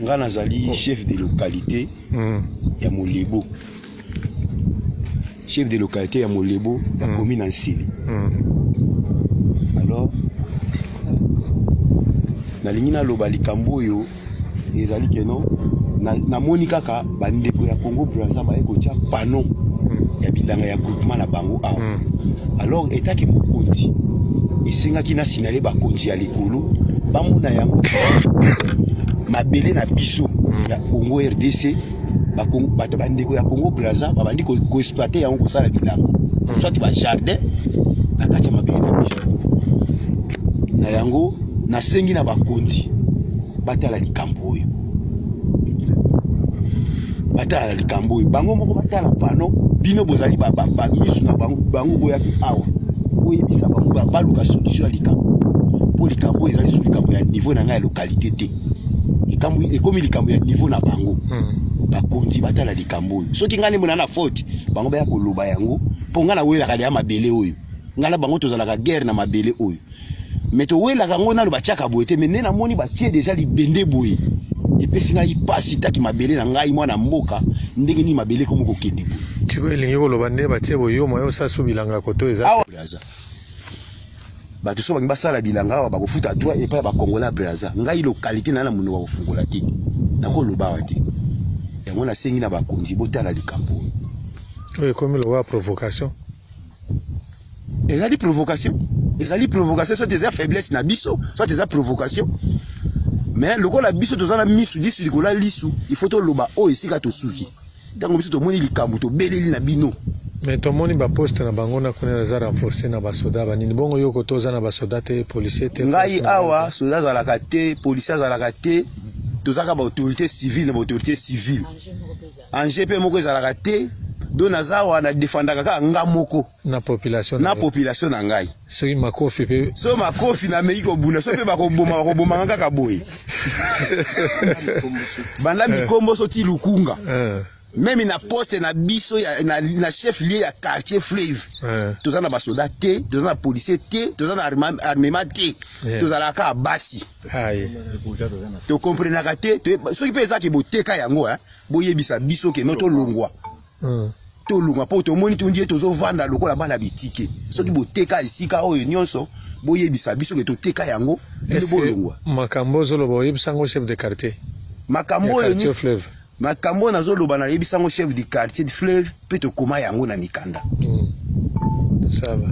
nga nazali chef de localité ya Molebo. Chef de localité ya Molebo ya commune Nsili. Alors nalingi naloba likambo oyo ezali keno na moni kaka bandeko ya Congo Brazza ba eko tia pano ya bilanga ya groupement na bango awa. Alors etaki mokonzi esenga na sinale ba konzi ya likolo bamona yango mabele na biso ya Congo RDC bato bandeko ya Congo Brazza babandi ko exploiter yango ko sala bilanga soit ba jardin na kati mabele na biso na yango na sengi na bakonzi batala likambo oyo batala likambo oyo bango moko batala pano bino bozali ba misu na bango boyaki awa oyebisa bango baluka solution ya likambo po likambo ezali sur likambo ya niveau na ngai ya localité te likambo ekomi likambo ya niveau na bango bakonzi batala likambo oyo soki ngane mona na faute bango baya koloba yango po ngana welaka ya mabele oyo ngana bango tozalaka guerre na mabele oyo mais to welaka ngo nalo batiaka boye te mais nena moni batie déjà libende boye epesi ngai pasi taki mabele na ngai mwana mboka ndenge ni mabele komo kokende boye kiwelingi koloba nde batie boye yo moyo sasu bilanga koto eza Brazza bato so bangi basala bilanga awa bakofuta droit epa ya bakongola Brazza ngai localité na muno wa kofungola te na koloba wa te yango na sengi na bakonzi botala likambo oyo komi loba provocation ezali provocation soit des faiblesse na biso soit des provocation mais lokola biso tozana misu lisu likola lisu il faut to loba o esika to suki tango biso to moni likambo to beleli na bino mais to moni ba poste na bango na kona za renforcer na ba soda ba nini bongo yoko to zana ba soda te policier te ngai awa soda za la kate policier za la kate tozaka ba autorité civile na ba autorité civile en GP moko za la kate dona zawa na defendaka ka ngamoko na population na ngai so makofi pe so makofi na meiko buna so pe bakoboma kaka boye banda mikombo so ti lukunga même na poste na biso na chef lieu ya quartier Fleuve tozana ba soda te tozana policier te tozana armement te tozala ka basi to comprenaka te so ki pesa ki boteka yango boyebisa biso ke noto longwa to lunga po to moni tundi tozo vanda lokola bana bitike soki boteka isika oyo nyonso boyebisa biso ke toteka yango ndo bolongwa makambo zolo boyebisa ngo chef de quartier makambo quartier Fleuve makambo na zolo bana yebisa ngo chef de quartier de Fleuve pe to koma yango na mikanda ça va